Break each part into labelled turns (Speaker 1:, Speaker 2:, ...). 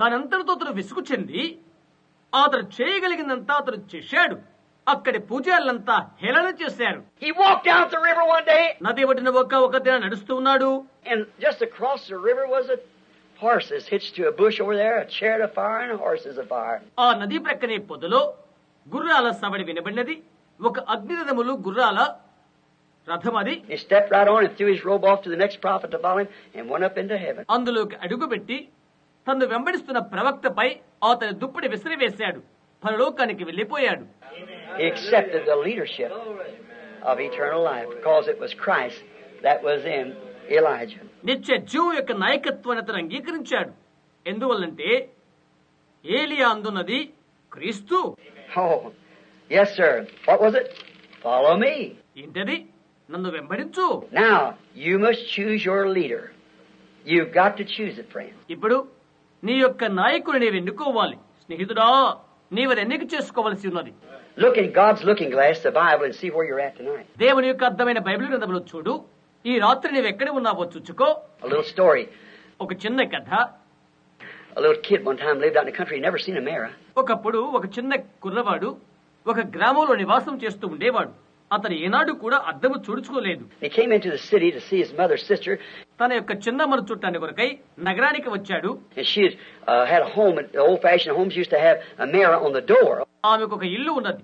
Speaker 1: తనంతటితో అతను విసుగు చెంది అతను చేయగలిగినంత అతను చేశాడు. అక్కడి పూజారులంతా హేళన చేశారు.
Speaker 2: He walked down the river one day,
Speaker 1: నది ఒడ్డున ఒక దిన నడుస్తూ ఉన్నాడు.
Speaker 2: and just across the river was a horses hitched to a bush over there, a chariot of fire and horses of fire.
Speaker 1: ఆ నది ప్రక్కనే పొదలో గుర్రాల సవడి వినబడినది. ఒక అగ్నిరథములు గుర్రాల రథం అది.
Speaker 2: He stepped right on and threw his robe off to the next prophet to follow him and went up into heaven.
Speaker 1: అందులోకి అడుగుపెట్టి తను వెంబడిస్తున్న ప్రవక్తపై అతని దుప్పటి విసిరివేశాడు. పరలోకానికి వెళ్లిపోయాడు.
Speaker 2: He accepted the leadership of eternal life because it was Christ that was in Elijah.
Speaker 1: నిత్య జీవం యొక్క నాయకత్వాన్ని అతను అంగీకరించాడు. ఎందువల్లంటే ఏలియా అందున్నది క్రీస్తు.
Speaker 2: Oh, yes, sir. What was it? Follow me.
Speaker 1: ఏంటది? నన్ను వెంబడించు.
Speaker 2: Now, you must choose your leader. You've got to choose it, friend.
Speaker 1: ఇప్పుడు నీ యొక్క నాయకుని నీవు ఎన్నుకోవాలి. స్నేహితుడా, నీవు ఎన్నిక చేసుకోవలసి ఉన్నది.
Speaker 2: Look in God's looking glass, the Bible, and see where you're at tonight.
Speaker 1: దేవుని యొక్క అర్థమైన బైబిల్ గ్రంథంలో చూడు. ఈ రాత్రి నీవు ఎక్కడ ఉన్నావో చూచుకో.
Speaker 2: A little story.
Speaker 1: ఒక చిన్న కథ.
Speaker 2: A little kid one time lived out in the country, never seen a mirror.
Speaker 1: ఒకప్పుడు ఒక చిన్న కుర్రవాడు ఒక గ్రామంలో నివాసం చేస్తూ ఉండేవాడు. అతను ఏనాడు కూడా అద్దము చూడుకోలేదు.
Speaker 2: He came into the city to see his mother's sister.
Speaker 1: తన యొక్క చిన్నమ్మను చుట్టానికి కొరకై నగరానికి వచ్చాడు.
Speaker 2: And she had a home. The old-fashioned homes used to have a mirror on the door.
Speaker 1: ఆమెకు ఒక ఇల్లు ఉన్నది.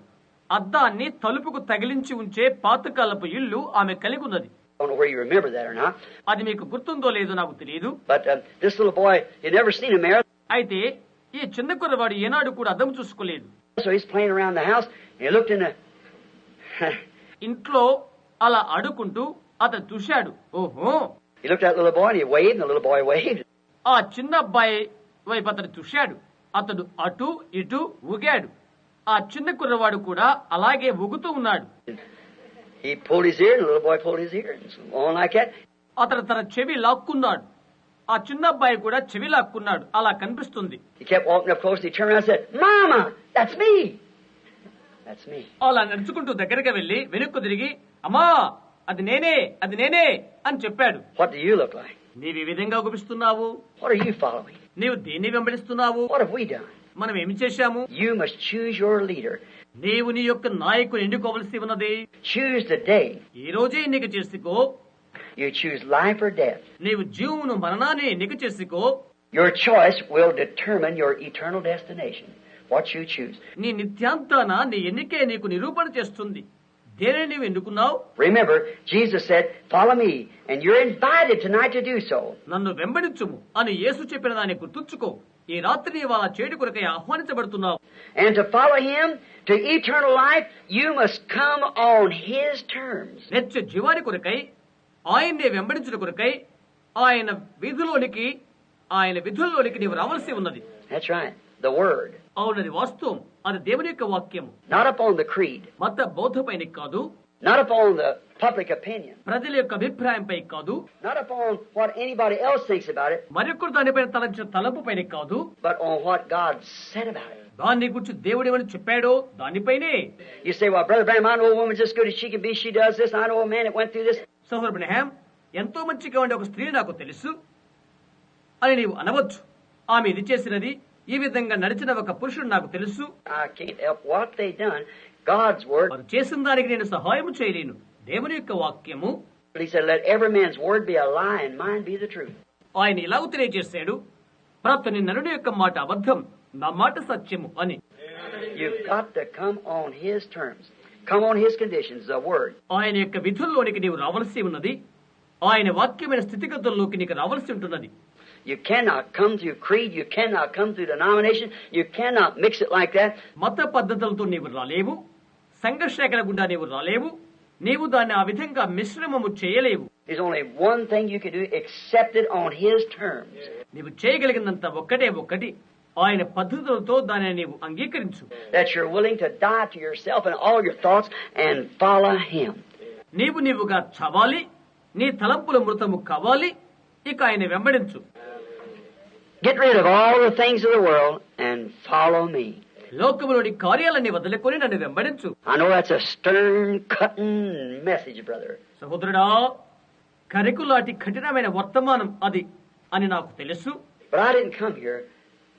Speaker 1: అద్దాన్ని తలుపుకు తగిలించి ఉంచే పాతకాలపు ఇల్లు ఆమె కలిగి ఉన్నది.
Speaker 2: I don't know where you remember that or not.
Speaker 1: అది మీకు గుర్తుందో లేదో నాకు తెలియదు.
Speaker 2: But this little boy, he'd never seen a mirror.
Speaker 1: అయితే ఈ చిన్న కుర్రవాడు ఏనాడు కూడా అద్దం చూసుకోలేదు.
Speaker 2: So he's playing around the house, and he looked in the...
Speaker 1: ఇంట్లో అలా ఆడుకుంటూ అతను చూశాడు. ఓహో!
Speaker 2: He looked at the little boy, and he waved, and the little boy waved.
Speaker 1: ఆ చిన్న అబ్బాయి వైపు అతను చూశాడు. అతడు అటు ఇటు ఊగాడు. ఆ చిన్న కుర్రవాడు కూడా అలాగే ఊగుతూ ఉన్నాడు.
Speaker 2: He pulled his ear, and the little boy pulled his ear, and so on like that.
Speaker 1: అతను తన చెవి లాక్కున్నాడు. ఆ చిన్న అబ్బాయి కూడా చెవి లాక్కున్నాడు. అలా కనిపిస్తుంది.
Speaker 2: He kept walking up close, and he turned around and said, "Mama, that's me. That's me."
Speaker 1: అలా నడుచుకుంటూ దగ్గరగా వెళ్లి వెనుక్కు తిరిగి, అమ్మా అది నేనే, అది నేనే అని చెప్పాడు.
Speaker 2: What do you look like?
Speaker 1: నీవు ఈ విధంగా గుపిస్తున్నావు.
Speaker 2: What are you following?
Speaker 1: నీవు దేన్ని వెంబడిస్తున్నావు?
Speaker 2: What have we done?
Speaker 1: మనం ఏమి చేశాము?
Speaker 2: You must choose your leader.
Speaker 1: నీవు నీ యొక్క నాయకుని ఎన్నుకోవలసి ఉన్నది.
Speaker 2: Choose today.
Speaker 1: ఈ రోజే ఎన్నిక చేసుకో.
Speaker 2: You choose life or death.
Speaker 1: నీవు జీవమును మరణాన్ని ఎన్నిక చేసుకో.
Speaker 2: Your choice will determine your eternal destination. What you choose.
Speaker 1: నీ నిత్యాంతాన నీ ఎన్నికే నీకు నిరూపణ చేస్తుంది. దేనిని నీవు ఎన్నుకున్నావు?
Speaker 2: Remember, Jesus said, "Follow me," and you're invited tonight to do so.
Speaker 1: నన్ను వెంబడించుము అని యేసు చెప్పిన దాన్ని గుర్తుంచుకో. ఈ రాత్రి నీవు అలా చేయడం కొరకై ఆహ్వానించబడుతున్నావు.
Speaker 2: And to follow Him to eternal life, you must come on His terms.
Speaker 1: నిత్య జీవాని కొరకై ఆయన్నే వెంబడించుట కొరకై ఆయన విధుల్లోనికి నీవు రావాల్సి ఉన్నది.
Speaker 2: That's right. The Word.
Speaker 1: అవునది వాస్తవం. అది దేవుని యొక్క వాక్యము.
Speaker 2: Not upon the creed.
Speaker 1: మత బోధపైన కాదు.
Speaker 2: Not upon the public opinion.
Speaker 1: ప్రజల యొక్క అభిప్రాయంపై కాదు.
Speaker 2: Not upon what anybody else thinks about it.
Speaker 1: మరొకరు దానిపైన తలంచిన తలంపు పైన కాదు.
Speaker 2: But on what God said about it.
Speaker 1: దాన్ని గురించి దేవుడు ఏమని చెప్పాడో దానిపైనే.
Speaker 2: You say, "Well, Brother Branham, I know a woman just as good as she can be. She does this. I know a man that went through this."
Speaker 1: సహోదరు బ్రహ్మాం, ఎంతో మంచిగా ఉండే ఒక స్త్రీ నాకు తెలుసు అని నీవు అనవచ్చు. ఆమె ఇది చేసినది, ఈ విధంగా నడిచిన ఒక పురుషుడు నాకు తెలుసు.
Speaker 2: I can't help what they done. God's word.
Speaker 1: వారు చేసిన దానికి నేను సహాయం చేయలేను. దేవుని యొక్క వాక్యము.
Speaker 2: He said, "Let every man's word be a lie and mine be the truth."
Speaker 1: ఆయన ఇలాగ తెలియజేశాడు, ప్రతి నరుని యొక్క మాట అబద్ధం, నా మాట సత్యము అని.
Speaker 2: You've got to come on His terms. Come on His conditions, the word.
Speaker 1: ఆయన యొక్క విధుల్లోనికి నీవు రావాల్సి ఉన్నది. ఆయన వాక్యమైన స్థితిగతుల్లోకి నీకు రావాల్సి ఉంటున్నది.
Speaker 2: You cannot come through creed. You cannot come through denomination. You cannot mix it like that.
Speaker 1: మత పద్ధతులతో నీవు రాలేవు. సంఘర్షణ గుండా నీవు రాలేవు. నీవు దాన్ని ఆ విధంగా మిశ్రమము చేయలేవు.
Speaker 2: There's only one thing you can do: accept it on His terms.
Speaker 1: నీవు చేయగలిగినంత ఒక్కటి ఆయన పద్ధతులతో దానిని నీవు అంగీకరించు.
Speaker 2: That you're willing to die to yourself and all your thoughts and follow Him.
Speaker 1: నీవుగా చవాలి. నీ తలంపుల మృతము కావాలి. ఇక ఆయన వెంబడించు.
Speaker 2: Get rid of all the things of the world and follow me.
Speaker 1: లోకములోని కార్యాలన్నీ వదిలికొని నన్ను వెంబడించు.
Speaker 2: I know that's a stern, cutting message, brother.
Speaker 1: సహోదరుడా, కరికులాంటి కఠినమైన వర్తమానం అది అని నాకు తెలుసు.
Speaker 2: But I didn't come here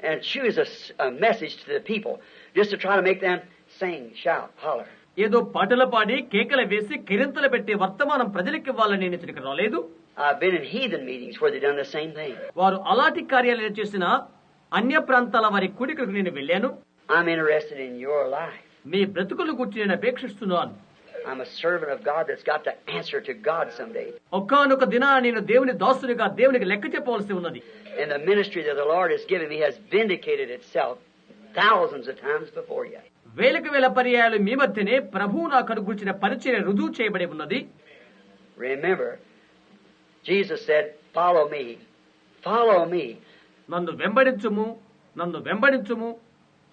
Speaker 2: and choose a message to the people, just to try to make them sing, shout, holler.
Speaker 1: ఏదో పాటలు పాడి కేకలు వేసి కిరింతలు పెట్టి వర్తమానం ప్రజలకు ఇవ్వాలని నేను ఇక్కడికి రాలేదు.
Speaker 2: I've been in heathen meetings where they've done the same thing.
Speaker 1: వారు అలాంటి కార్యాలయం చేసిన అన్య ప్రాంతాల వారి కూడికలకు నేను వెళ్ళాను.
Speaker 2: I'm interested in your life.
Speaker 1: మీ బ్రతుకులు గురించి నేను అపేక్షిస్తున్నాను.
Speaker 2: I'm a servant of God that's got to answer to God someday.
Speaker 1: ఒకానొక దినాన నేను దేవుని దాసునిగా దేవునికి లెక్క చెప్పవలసి ఉన్నది.
Speaker 2: And the ministry that the Lord has given me has vindicated itself thousands of times before you.
Speaker 1: వేలకు వేల పర్యాయాలు మీ మధ్యనే ప్రభువు నాకు అనుగురించిన పరిచయం రుజువు చేయబడి ఉన్నది.
Speaker 2: Remember, Jesus said, "Follow me, follow me."
Speaker 1: నన్ను వెంబడించుము, నన్ను వెంబడించుము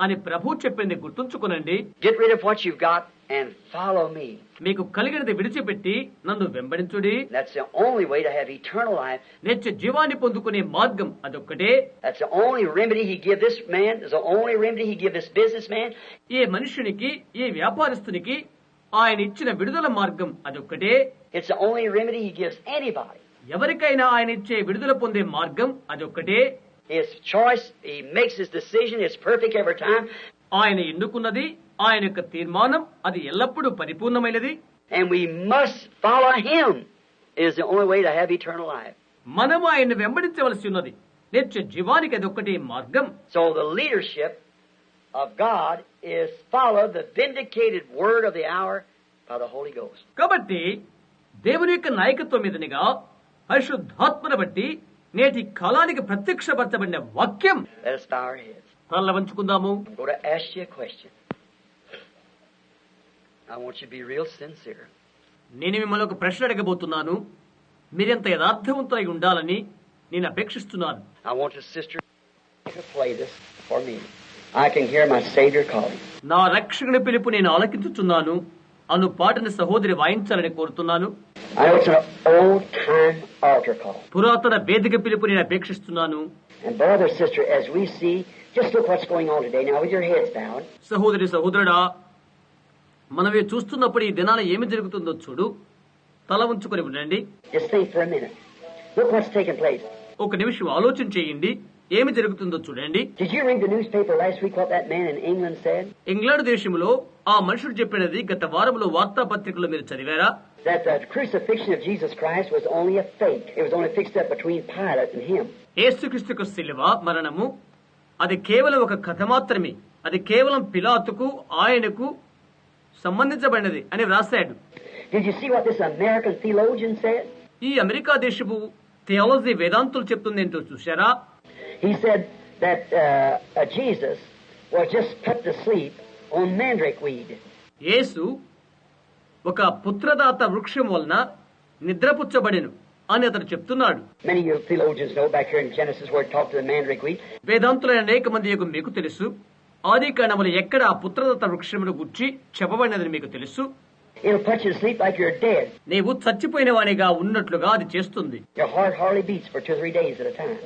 Speaker 1: అని ప్రభు చెప్పింది గుర్తుంచుకునండి.
Speaker 2: Get rid of what you've got and follow me.
Speaker 1: మీకు కలిగినది విడిచిపెట్టి నన్ను వెంబడించుడి.
Speaker 2: That's the only way to have eternal life.
Speaker 1: నిత్య జీవాన్ని పొందుకునే మార్గం అదొక్కటే.
Speaker 2: That's the only remedy He give this man. It's the only remedy He give this businessman.
Speaker 1: ఈ మనుష్యునికి, ఈ వ్యాపారస్తునికి ఆయన ఇచ్చిన విడుదల మార్గం అదొక్కటే.
Speaker 2: It's the only remedy He gives anybody.
Speaker 1: ఎవరికైనా ఆయన ఇచ్చే విడుదల పొందే మార్గం అదొక్కటే.
Speaker 2: His choice, He makes His decision. It's perfect every time.
Speaker 1: ఆయన ఎన్నుకున్నది, ఆయన యొక్క తీర్మానం అది ఎల్లప్పుడూ పరిపూర్ణమైనది.
Speaker 2: And we must follow Him. It is the only way to have eternal life.
Speaker 1: మనము ఆయన్ని వెంబడించవలసి ఉన్నది. నిత్య జీవానికి అదొక్కటే మార్గం.
Speaker 2: So the leadership of God is follow the vindicated word of the hour by the Holy Ghost.
Speaker 1: కాబట్టి దేవుని యొక్క నాయకత్వం మీదనిగా పరిశుద్ధాత్మను బట్టి నేటి కాలానికి ప్రత్యక్షపరచబడిన వాక్యం.
Speaker 2: Let us bow our heads.
Speaker 1: తల వంచుకుందాము.
Speaker 2: I'm going to ask you a question. I want you to be real sincere.
Speaker 1: నేను మిమ్మల్ని ఒక ప్రశ్న అడగబోతున్నాను. మీరెంత యథార్థవంతులై ఉండాలని నేను అపేక్షిస్తున్నాను.
Speaker 2: I want the sister to play this for me. I can hear my Savior calling.
Speaker 1: నా రక్షకుని పిలుపు నేను ఆలకించుచున్నాను అను పాటని సహోదరి వాయించాలని కోరుతున్నాను.
Speaker 2: I know it's an old-time altar call.
Speaker 1: పురాతన వేదిక పిలుపు నేను అపేక్షిస్తున్నాను.
Speaker 2: And brother, sister, as we see, just look what's going on today. Now with your heads bowed.
Speaker 1: సహోదరి సహోదరుడా, మనమే చూస్తున్నప్పుడు ఈ దినాన ఏమి జరుగుతుందో చూడు. తల ఉంచుకొని ఉండండి.
Speaker 2: Just think for a minute. Look what's taking place.
Speaker 1: ఒక నిమిషం ఆలోచన చేయండి. ఏమి జరుగుతుందో చూడండి.
Speaker 2: Did you read the newspaper last week what that man in England said?
Speaker 1: England దేశంలో ఆ మనుషుడు చెప్పినది గత వారంలో వార్తాపత్రికలో మీరు చదివారా?
Speaker 2: That the crucifixion of Jesus Christ was only a fake. It was only fixed up between Pilate and him.
Speaker 1: యేసుక్రీస్తుకు శిలువ మరణము అది కేవలం ఒక కథ మాత్రమే. అది కేవలం పిలాతుకు ఆయనకు సంబంధించబడినది అని వ్రాసాడు.
Speaker 2: Did you see what this American theologian said?
Speaker 1: ఈ అమెరికా దేశపు థియాలజీ వేదాంతులు చెప్తుంది ఏంటో చూశారా?
Speaker 2: He said that Jesus was just put to sleep on mandrake weed.
Speaker 1: యేసు ఒక పుత్రదాత వృక్షం వలన నిద్రపుచ్చబడెను అని అతను చెప్తున్నాడు.
Speaker 2: Many of you theologians know back here in Genesis where it talked to the mandrake weed.
Speaker 1: వేదాంతులైన అనేక మంది మీకు తెలుసు. ఆదికాండములో ఎక్కడ ఆ పుత్రదాత వృక్షమును గురించి చెప్పబడినదని మీకు తెలుసు.
Speaker 2: It'll put you to sleep like you're dead.
Speaker 1: నీవు చచ్చిపోయిన వానిగా ఉన్నట్లుగా అది చేస్తుంది.
Speaker 2: Your heart hardly beats for 2 or 3 days at a time.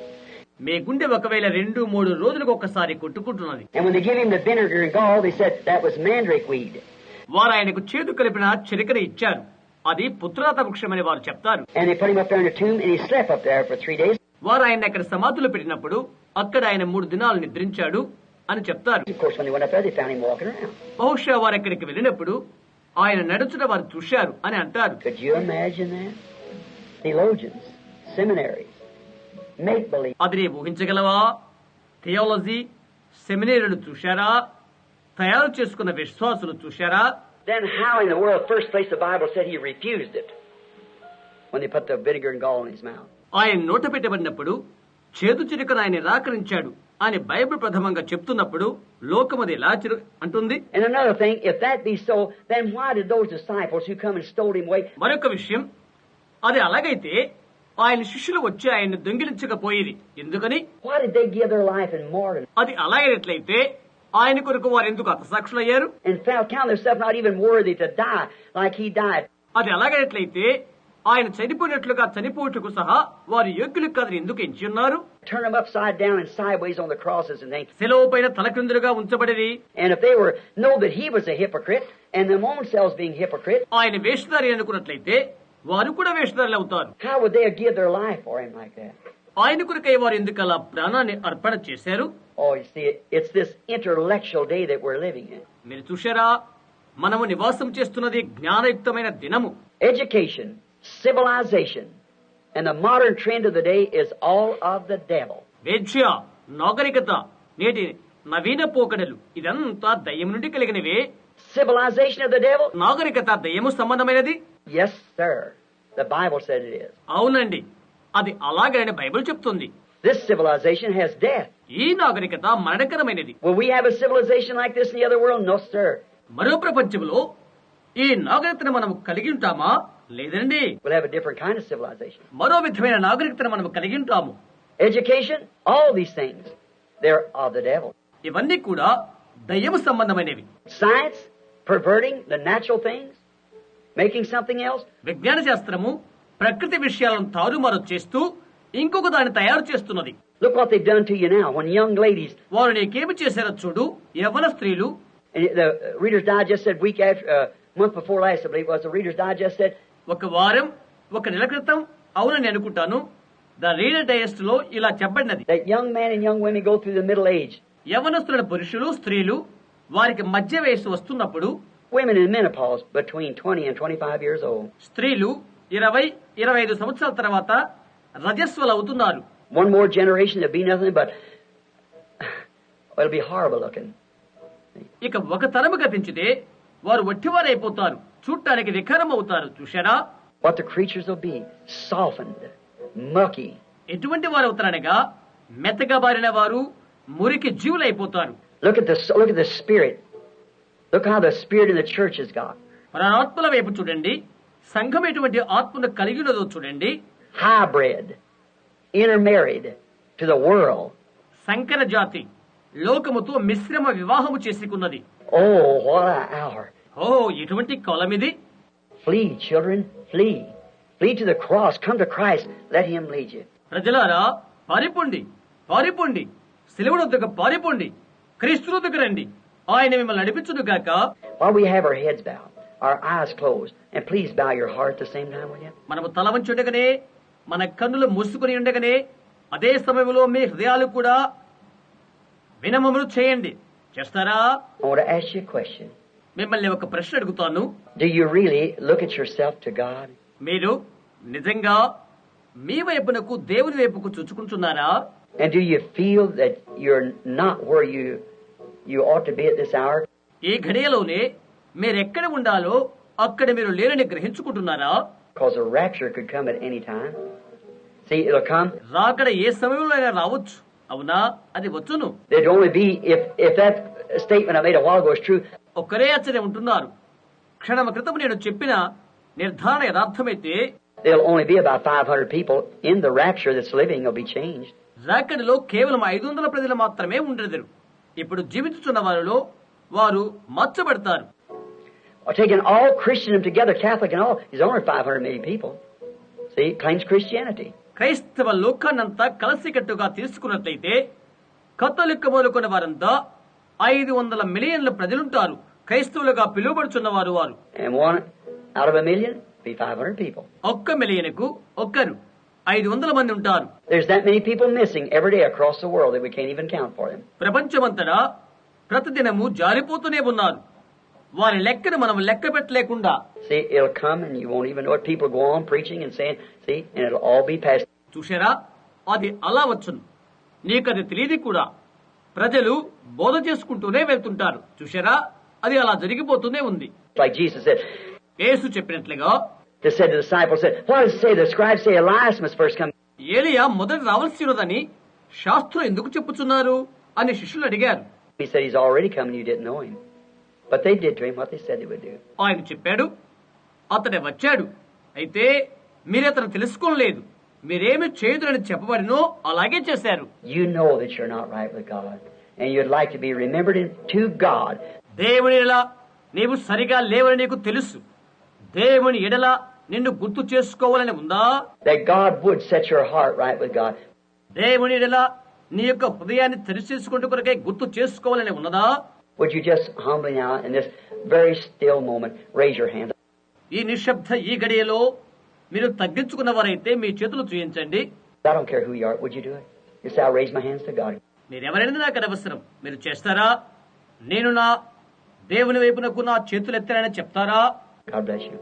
Speaker 1: మీ గుండె ఒకవేళ 2-3 రోజులకు ఒకసారి కొట్టుకుంటున్నది.
Speaker 2: And when they give him the vinegar and gall, they said that was mandrake weed.
Speaker 1: వారు ఆయనకు చేదు కలిపిన చిరకన ఇచ్చారు. అది పుత్రదాత వృక్షమని వారు చెప్తారు.
Speaker 2: And they put him up there in a tomb and he slept up there for 3 days.
Speaker 1: వారు ఆయన అక్కడ సమాధులు పెట్టినప్పుడు అక్కడ ఆయన 3 దినాలు నిద్రించాడు అని చెప్తారు.
Speaker 2: Of course, when they went up there, they found him walking around.
Speaker 1: బహుశా వారు అక్కడికి వెళ్ళినప్పుడు ఆయన నడుచుట వారు చూశారు అని అంటారు.
Speaker 2: Could you imagine that? Theologians, seminaries, make believe.
Speaker 1: అది నీ ఊహించగలవా? థియాలజీ సెమినరీలను చూశారా? తయారు చేసుకున్న విశ్వాసులు చూశారా?
Speaker 2: Then how in the world, first place the Bible said he refused it when they put the vinegar and gall in his mouth.
Speaker 1: ఆయన నోట పెట్టబడినప్పుడు చేదు చిరుకను ఆయన నిరాకరించాడు అని బైబిల్ ప్రథమంగా చెప్తున్నప్పుడు లోకమది ఎలా అంటుంది?
Speaker 2: And another thing, if that be so, then why did those disciples who come and stole him away?
Speaker 1: మరొక విషయం, అది అలాగైతే ఆయన శిష్యులు వచ్చి ఆయన్ని దొంగిలించకపోయేది ఎందుకని?
Speaker 2: Why did they give their life in martyrdom?
Speaker 1: అది అలాగైనట్లయితే ఆయన కొరకు వారు ఎందుకు హతసాక్షులయ్యారు?
Speaker 2: And count themselves not even worthy to die like he died.
Speaker 1: అది అలాగైనట్లయితే ఆయన చనిపోయినట్లుగా చనిపోటుకు సహా వారు యోగ్యులు కాదని ఎందుకు ఎంచి ఉన్నారు?
Speaker 2: Turn them upside down and sideways on the crosses and things.
Speaker 1: శిలువ పైన తలక్రిందులుగా ఉంచబడేది.
Speaker 2: And if they know that he was a hypocrite and them own selves being hypocrite,
Speaker 1: ఆయన వేషధారి అనుకున్నట్లయితే వారు కూడా వేషధారులు అవుతారు.
Speaker 2: how would they give their life for him like that?
Speaker 1: ఆయన కొరకై వారు ఎందుకు అలా ప్రాణాన్ని అర్పణ చేశారు?
Speaker 2: Oh, you see, it's this intellectual day that we're living in.
Speaker 1: మీరు చూశారా, మనము నివాసం చేస్తున్నది జ్ఞానయుక్తమైన దినము.
Speaker 2: Education, civilization, and the modern trend of the day is all of the devil.
Speaker 1: వేద్య, నాగరికత, నేటి నవీన పోకడలు ఇదంతా దయ్యం నుండి కలిగినవే.
Speaker 2: Civilization of the devil?
Speaker 1: నాగరికత దయ్యము సంబంధమైనది.
Speaker 2: Yes, sir. The Bible said it is.
Speaker 1: అవునండి, అది అలాగని బైబిల్ చెప్తుంది.
Speaker 2: This civilization has death.
Speaker 1: ఈ నాగరికత మరణకరమైనది.
Speaker 2: Will we have a civilization like this in the other world? No, sir.
Speaker 1: మరో ప్రపంచంలో ఈ నాగరికతను మనం కలిగి ఉంటామా? లేదండి.
Speaker 2: We'll have a different kind of civilization.
Speaker 1: మరో విధమైన నాగరికతను మనం కలిగి ఉంటాము.
Speaker 2: Education, all these things, they're of the devil.
Speaker 1: ఇవన్నీ కూడా దయ్యము సంబంధమైనవి.
Speaker 2: Science, perverting the natural things, making something else.
Speaker 1: విజ్ఞాన శాస్త్రము ప్రకృతి విషయాలను తారుమారు చేస్తూ ఇంకొక దాన్ని తయారు చేస్తున్నది.
Speaker 2: Look what they've done to you now. When young ladies,
Speaker 1: వారు నీకేమి చేశారో చూడు. యవ్వన స్త్రీలు,
Speaker 2: and the Reader's Digest said week after, month before last, I believe it was, the Reader's Digest said,
Speaker 1: ఒక వారం ఒక నెల క్రితం, అవునని అనుకుంటాను, ద రీడర్ డైజెస్ట్ లో ఇలా చెప్పబడినది.
Speaker 2: that young men and young women go through the middle age.
Speaker 1: యవ్వనస్తులైన పురుషులు స్త్రీలు వారికి మధ్య వయస్సు వస్తున్నప్పుడు,
Speaker 2: Women in menopause between 20 and 25 years old.
Speaker 1: స్త్రీలు 20-25 సంవత్సరాల తర్వాత రజస్వలు అవుతున్నారు.
Speaker 2: One more generation, there'll be nothing but, it'll be horrible looking.
Speaker 1: ఇక ఒక తరము గతించితే వారు వట్టివారైపోతారు, చూడటానికి వికారం అవుతారు. చూశారా?
Speaker 2: What the creatures will be, softened, mucky.
Speaker 1: ఎటువంటి వారు అవుతారనగా మెత్తగా బారిన వారు మురికి జీవులైపోతారు.
Speaker 2: Look at the spirit. Look how the spirit in the church has got.
Speaker 1: మన ఆత్మల వైపు చూడండి. సంఘం ఎటువంటి ఆత్మను కలిగి ఉన్నదో చూడండి.
Speaker 2: Hybrid, intermarried to the world.
Speaker 1: సంకర జాతి లోకముతో మిశ్రమ వివాహము చేసుకున్నది.
Speaker 2: Oh, what an hour.
Speaker 1: ఓ, ఎటువంటి కాలం ఇది!
Speaker 2: Flee, children, flee. Flee to the cross. Come to Christ. Let Him lead you.
Speaker 1: ప్రజలారా, పారిపోండి, పారిపోండి, శిలువనొద్దకు పారిపోండి, క్రీస్తునొద్దకు రండి, ఆయన మిమ్మల్ని నడిపించును గాక.
Speaker 2: While we have our heads bowed, our eyes closed, and please bow your heart at the same time, will you?
Speaker 1: మనము తల వంచి ఉండగానే, మన కన్నులు మూసుకుని ఉండగానే, అదే సమయంలో మీ హృదయాలు కూడా వినమ్రత చేయండి. చేస్తారా?
Speaker 2: I want to ask you a question.
Speaker 1: మిమ్మల్ని ఒక ప్రశ్న అడుగుతాను.
Speaker 2: Do you really look at yourself to God?
Speaker 1: మీరు నిజంగా మీ వైపునకు దేవుని వైపుకు చూచుకుంటున్నారా?
Speaker 2: And do you feel that you're not where you ought to be at this hour?
Speaker 1: ఈ ఘడియలోనే మీరెక్కడ ఉండాలో అక్కడ మీరు లేరని గ్రహించుకుంటున్నారా?
Speaker 2: Because a rapture could come at any time. See, it'll come.
Speaker 1: రాకడ ఏ సమయంలో అయినా రావచ్చు. అవునా? అది వచ్చును.
Speaker 2: There'd only be, if that statement I made a while ago is true.
Speaker 1: ఒక్కరే ఆశ్చర్యం ఉంటున్నారు. క్షణమ క్రితం నేను చెప్పిన నిర్ధారణ యథార్థమైతే
Speaker 2: There'll only be about 500 people in the rapture that's living will be changed.
Speaker 1: రాకడలో కేవలం 500 ప్రజలు మాత్రమే ఉండెదరు. ఇప్పుడు జీవిస్తున్న వారిలో వారు మార్చబడతారు.
Speaker 2: Taking all Christendom together, Catholic and all, is only 500 million people. See, claims Christianity.
Speaker 1: క్రైస్తవ లోకాన్నంతా కలసికట్టుగా తీసుకున్నట్లయితే కథోలిక మొదలుకున్న వారంతా 500 మిలియన్ల ప్రజలుంటారు. క్రైస్తవులుగా పిలువబడుచున్న వారు.
Speaker 2: And one out of a million be 500 people.
Speaker 1: 1 మిలియన్కు ఒక్కరు 500 మంది ఉంటారు.
Speaker 2: There's that many people missing every day across the world that we can't even count for them.
Speaker 1: ప్రపంచమంతటా ప్రతిదినము జారిపోతూనే ఉన్నారు. వారి లెక్కను మనం లెక్క పెట్టలేకుండా.
Speaker 2: See, it'll come and you won't even know it. People go on preaching and saying, see, and it'll all be past.
Speaker 1: చూశారా? అది అలా వచ్చును. నీకది తెలియదు కూడా. ప్రజలు బోధ చేసుకుంటూనే వెళ్తుంటారు. చూశారా? అది అలా జరిగిపోతూనే ఉంది.
Speaker 2: Like Jesus said.
Speaker 1: యేసు చెప్పినట్లుగా,
Speaker 2: They said to the disciples, said, what does it say? The scribes say Elias must first come.
Speaker 1: ఏలియా మొదట రావాల్సి ఉన్నదని శాస్త్రం ఎందుకు చెప్పుచున్నారు అని శిష్యులు అడిగారు.
Speaker 2: He said he's already come and you didn't know him. But they did to him what they said they would do.
Speaker 1: ఆయన చెప్పాడు, అతడే వచ్చాడు, అయితే మీరు అతను తెలుసుకోలేదు, మీరేమి చేయదురని చెప్పబడినో అలాగే చేశారు.
Speaker 2: You know that you're not right with God, and you'd like to be remembered to God.
Speaker 1: దేవుని ఎడల నీవు సరిగా లేవని నీకు తెలుసు. దేవుని ఎడల నిన్ను గుర్తు చేసుకోవాలని ఉందా?
Speaker 2: That God would set your heart right with God.
Speaker 1: దేవుని ఎడల నీ యొక్క హృదయాన్ని తెరిచేసుకుంటూ కొరకై గుర్తు చేసుకోవాలని ఉన్నదా?
Speaker 2: Would you just humbly now in this very still moment raise your hands?
Speaker 1: ఈ నిశ్శబ్ద ఈ గడియలో మీరు తగ్గించుకున్నవారైతే మీ చేతులు చూయించండి.
Speaker 2: I don't care who you are. Would you do it? You say, I'll raise my hands to God.
Speaker 1: మీరెవరైనా నాకు అనవసరం. మీరు చేస్తారా? నేను నా దేవుని వైపునకు నా చేతులు ఎత్తానని చెప్తారా?
Speaker 2: God bless you.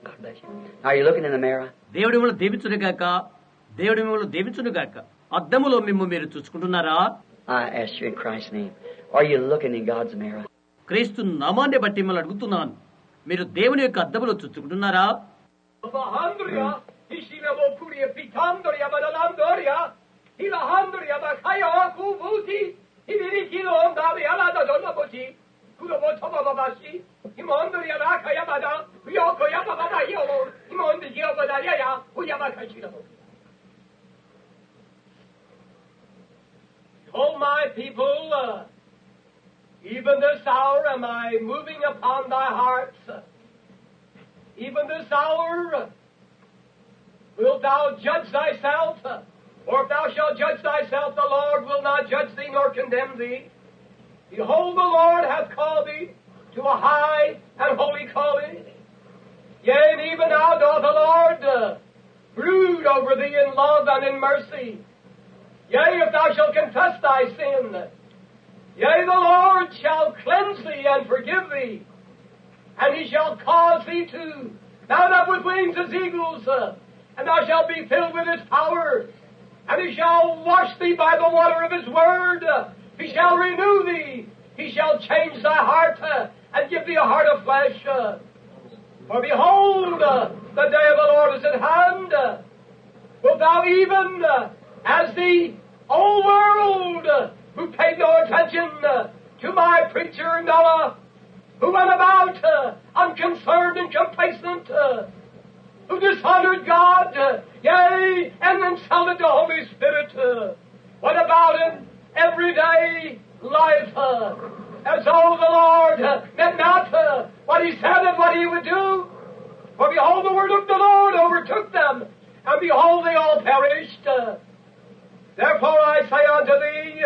Speaker 2: God bless you. Are you looking in the mirror?
Speaker 1: దేవుడి మిమ్మల్ని దీవించునుగాక. దేవుడి మిమ్మల్ని దీవించునుగాక. అద్దములో మీరు చూసుకుంటున్నారా?
Speaker 2: I ask you in Christ's name. Are you looking in God's mirror?
Speaker 1: క్రీస్తు నామాన్ని బట్టి మిమ్మల్ని అడుగుతున్నాను. మీరు దేవుని యొక్క అద్దములో చూసుకుంటున్నారా?
Speaker 3: Oh, my people, even this hour am I moving upon thy hearts. Even this hour wilt thou judge thyself, or if thou shalt judge thyself, the Lord will not judge thee nor condemn thee. Behold, the Lord hath called thee to a high and holy calling. Yea, and even now doth the Lord brood over thee in love and in mercy. Yea, if thou shalt confess thy sin, yea, the Lord shall cleanse thee and forgive thee, and he shall cause thee to mount up with wings as eagles, and thou shalt be filled with his power, and he shall wash thee by the water of his word, he shall renew thee, he shall change thy heart, and give thee a heart of flesh. For behold, the day of the Lord is at hand. Wilt thou even, as the old world, who paid no attention to my preacher Noah, who went about unconcerned and complacent, who dishonored God, yea, and insulted the Holy Spirit, went about in everyday life as though the Lord meant not what he said and what he would do. For behold, the word of the Lord overtook them, and behold, they all perished. Therefore I say unto thee,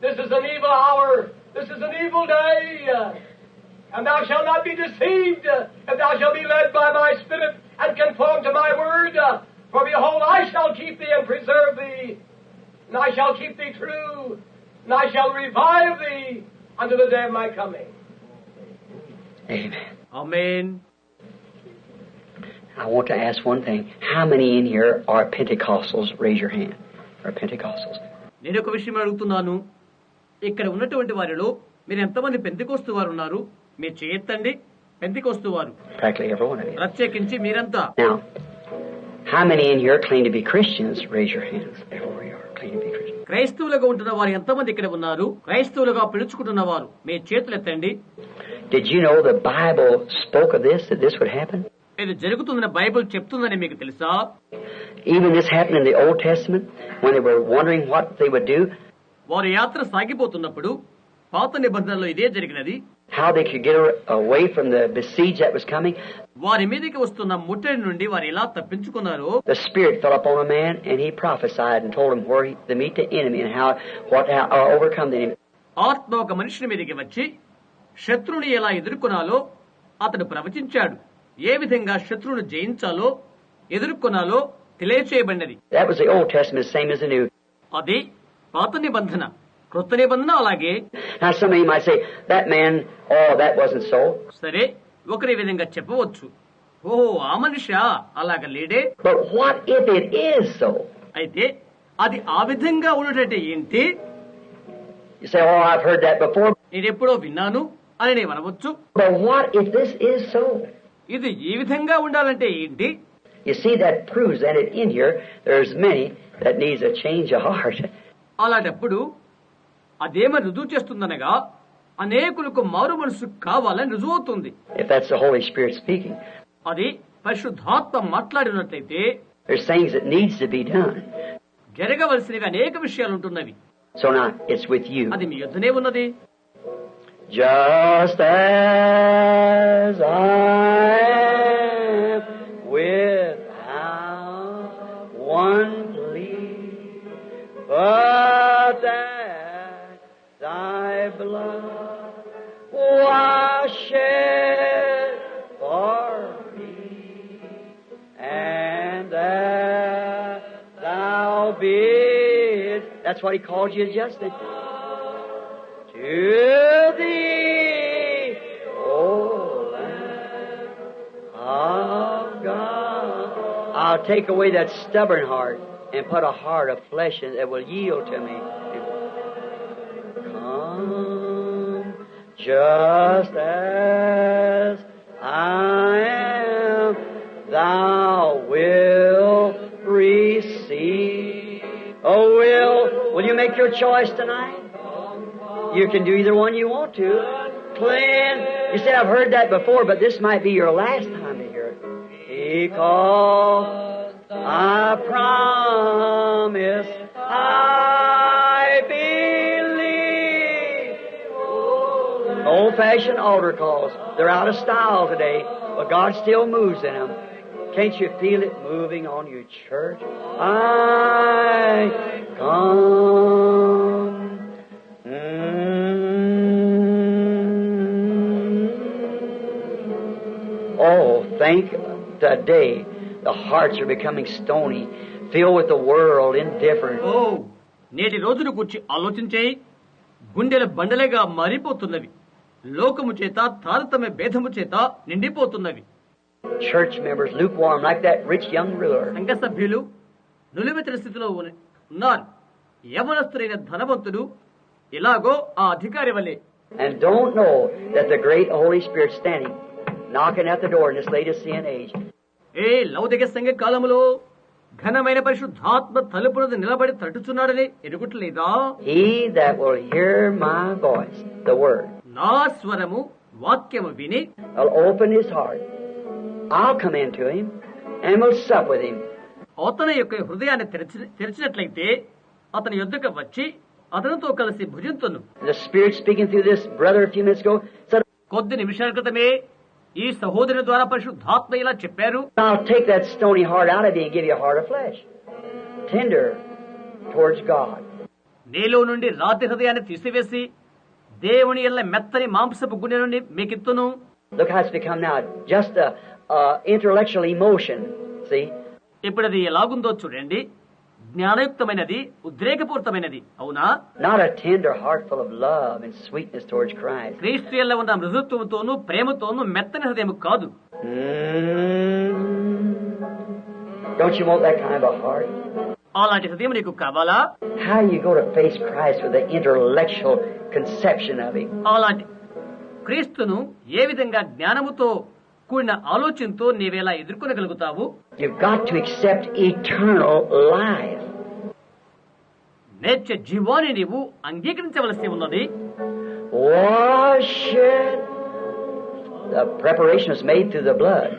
Speaker 3: this is an evil hour, this is an evil day, and thou shalt not be deceived, if thou shalt be led by my Spirit and conform to my word. For behold, I shall keep thee and preserve thee, and I shall keep thee true, and I shall revive thee unto the day of my coming.
Speaker 2: Amen.
Speaker 1: Amen.
Speaker 2: I want to ask one thing. How many in here are Pentecostals? Raise your hand. Are Pentecostals?
Speaker 1: నేను ఒక విషయం అడుగుతున్నాను. ఇక్కడ ఉన్నటువంటి వారిలో మీరు ఎంతమంది Pentecost వారు ఉన్నారు? మీరు చేయెత్తండి. పెంతెకోస్తు వారు
Speaker 2: Practically every one of you.
Speaker 1: ప్రత్యేకించి మీరంతా.
Speaker 2: Now, how many in here claim to be Christians? Raise your hands. Everywhere you are, claim to be Christians.
Speaker 1: క్రైస్తవులుగా ఉంటున్న వారు ఎంతమంది ఇక్కడ ఉన్నారు? క్రైస్తవులుగా పిలుచుకుంటున్న వారు మీ చేతులు ఎత్తండి.
Speaker 2: Did you know the Bible spoke of this, that this would happen?
Speaker 1: ఇది జరుగుతుందని బైబిల్ చెప్తుందని మీకు తెలుసా?
Speaker 2: Even this happened in the Old Testament when they were wondering what they would do.
Speaker 1: వారు యాత్ర సాగిపోతున్నప్పుడు పాత నిబంధనలో ఇదే జరిగినది.
Speaker 2: How they could get away from the besiege that was coming.
Speaker 1: వారి మీదకి వస్తున్న ముట్టడి నుండి వారు ఎలా తప్పించుకున్నారో.
Speaker 2: The Spirit fell upon a man and he prophesied and told him where to meet the enemy and how overcome the enemy.
Speaker 1: ఆత్మ ఒక మనిషిని మీదకి వచ్చి శత్రువుని ఎలా ఎదుర్కొనాలో అతడు ప్రవచించాడు. ఏ విధంగా శత్రువును జయించాలో ఎదుర్కొనాలో తెలియచేయబడినది.
Speaker 2: That was the Old Testament, same as the New.
Speaker 1: అది పాత నిబంధన. క్రొత్త నిబంధన అలాగే.
Speaker 2: Now some of you might say, that man, that wasn't so.
Speaker 1: సరే, ఒకరి విధంగా చెప్పవచ్చు. ఓహో, ఆ మనిషా అలాగ లేడే.
Speaker 2: But what if it is so?
Speaker 1: అయితే అది ఆ విధంగా ఉండటంటే ఏంటి?
Speaker 2: You say, I've heard that before.
Speaker 1: నేనెప్పుడో విన్నాను అని నేను అనవచ్చు.
Speaker 2: But what if this is so?
Speaker 1: ఇది ఈ విధంగా ఉండాలంటే ఏంటి?
Speaker 2: You see, that proves that in here there's many that needs a change of heart.
Speaker 1: అలాంటప్పుడు అదేమని రుజువు చేస్తుందనగా అనేకులకు మారు మనసు కావాలని రుజువుతుంది.
Speaker 2: If that's the Holy Spirit speaking.
Speaker 1: అది పరిశుద్ధాత్మ మాట్లాడినట్లయితే
Speaker 2: There's things that needs to be done.
Speaker 1: జరగవలసినవి అనేక విషయాలు ఉంటున్నవి.
Speaker 2: So now it's with you.
Speaker 1: అది మీ యొద్దనే ఉన్నది.
Speaker 2: Just as I am without one plea, but that thy blood was shed for me, and that thou bidst. That's what He called you just to. To Thee, O Lamb of God. I'll take away that stubborn heart and put a heart of flesh in that will yield to me. Come just as I am, Thou wilt receive. Oh, will you make your choice tonight? You can do either one you want to. Cleanse. You say, I've heard that before, but this might be your last time to hear it. Because I promise I believe. Old-fashioned altar calls. They're out of style today, but God still moves in them. Can't you feel it moving on your church? I come. Oh, thank the day the hearts are becoming stony, filled with the world, indifferent.
Speaker 1: ఓ నేటి రోజును గురించి ఆలోచించే గుండెల బండలేగా మారిపోతున్నవి. లోకము చేత తారతమ్య భేదము చేత నిండిపోతున్నవి.
Speaker 2: Church members lukewarm like that rich young ruler.
Speaker 1: సంఘ సభ్యులు నులివెత్తని స్థితిలో ఉన్నారు. యవనస్తులైన ధనవంతుడు ఇలాగో ఆ అధికారి వలె.
Speaker 2: And don't know that the great Holy Spirit standing, knocking at the door in this Laodicean age.
Speaker 1: ఏ లౌదిక సంఘ కాలములో ఘనమైన పరిశుద్ధాత్మ తలుపునది నిలబడి తట్టుచున్నాడని ఎరుగుట్లేదా?
Speaker 2: He that will hear my voice, the word,
Speaker 1: నా స్వరము వాక్యము విని
Speaker 2: will open his heart. I'll come into him and will sup with him.
Speaker 1: అతని యొక్క హృదయాన్ని తెరిచినట్లయితే అతని యొద్దకు వచ్చి అతనితో కలిసి భుజింతును.
Speaker 2: The Spirit speaking through this brother a few minutes ago said,
Speaker 1: కొద్ది నిమిషాల క్రితమే ఈ సహోదరుని ద్వారా పరిశుద్ధాత్మ ఇలా చెప్పారు.
Speaker 2: I'll take that stony heart out of thee and give you a heart of flesh, tender towards God.
Speaker 1: నీలో నుండి రాతి హృదయాన్ని తీసివేసి దేవుని ఎల్ల మెత్తని మాంసపు గుండె నుండి మీకిత్తును.
Speaker 2: Look how it's become now, just a intellectual emotion. See?
Speaker 1: ఇప్పుడు అది ఎలాగుందో చూడండి. జ్ఞానయుక్తమైనది, ఉద్రేకపూరితమైనది. అవునా?
Speaker 2: Not a tender heart full of love and sweetness towards Christ.
Speaker 1: క్రీస్తు యందు ఉన్న మృదుత్వముతోను ప్రేమతోను మెత్తని హృదయము కాదు.
Speaker 2: Don't you want that kind of a heart?
Speaker 1: అలాంటి హృదయం నీకు కావాలా?
Speaker 2: How you go to face Christ with the intellectual conception of Him?
Speaker 1: అలాంటి క్రీస్తును ఏ విధంగా జ్ఞానముతో కూడిన ఆలోచనతో నీవేలా ఎదుర్కొనగలుగుతావు?
Speaker 2: You've got to accept eternal life.
Speaker 1: నిత్య జీవాన్ని నీవు అంగీకరించవలసి ఉన్నది.
Speaker 2: Washed. The preparation is made through the blood.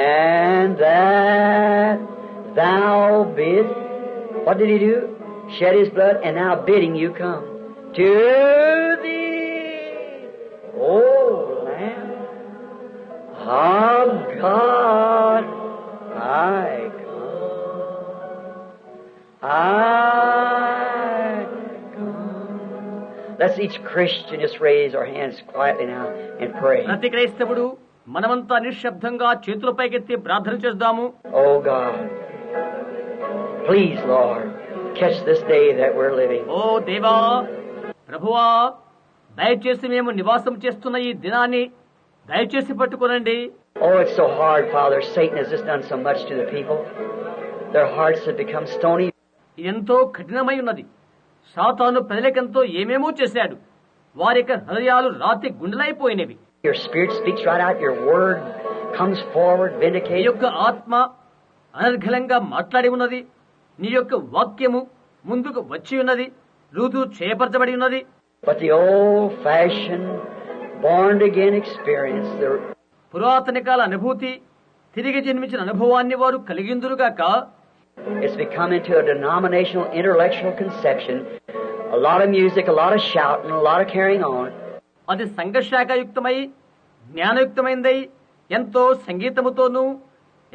Speaker 2: And that thou bid. What did He do? Shed His blood, and now bidding you come to Thee, O Lamb of God, I come. Let's each Christian just raise our hands quietly now and pray.
Speaker 1: ప్రతి క్రైస్తవుడు మనమంతా నిశ్శబ్దంగా చేతుల పైకెత్తి ప్రార్థన చేద్దాము.
Speaker 2: Oh God, please Lord, catch this day that we're living.
Speaker 1: ఓ దేవా, ప్రభువా, దయచేసి మేము నివాసం చేస్తున్న ఈ దినాన్ని దయచేసి పట్టుకోనండి.
Speaker 2: Oh, it's so hard, Father. Satan has just done so much to the people. Their hearts have become stony.
Speaker 1: ఎంతో కఠినమై ఉన్నది. సాతాను ప్రజలకెంతో ఏమేమో చేశాడు. వారి యొక్క హృదయాలు రాతి గుండెలైపోయినవి.
Speaker 2: Your Spirit speaks right out. Your Word comes forward,
Speaker 1: నీ
Speaker 2: vindicated.
Speaker 1: యొక్క ఆత్మ అనర్ఘలంగా మాట్లాడి ఉన్నది. నీ యొక్క వాక్యము ముందుకు వచ్చి ఉన్నది, రుజువు చేయపరచబడి ఉన్నది.
Speaker 2: But the old-fashioned, born-again experience, the
Speaker 1: పురాతన కాల అనుభూతి, తిరిగి జన్మించిన అనుభవాన్ని వారు కలిగిందురుగాక.
Speaker 2: it's become into a denominational, intellectual conception. A lot of music, a lot of shouting, a lot of carrying on.
Speaker 1: అది సంఘశాఖయుక్తమై జ్ఞానయుక్తమైందై ఎంతో సంగీతముతోనూ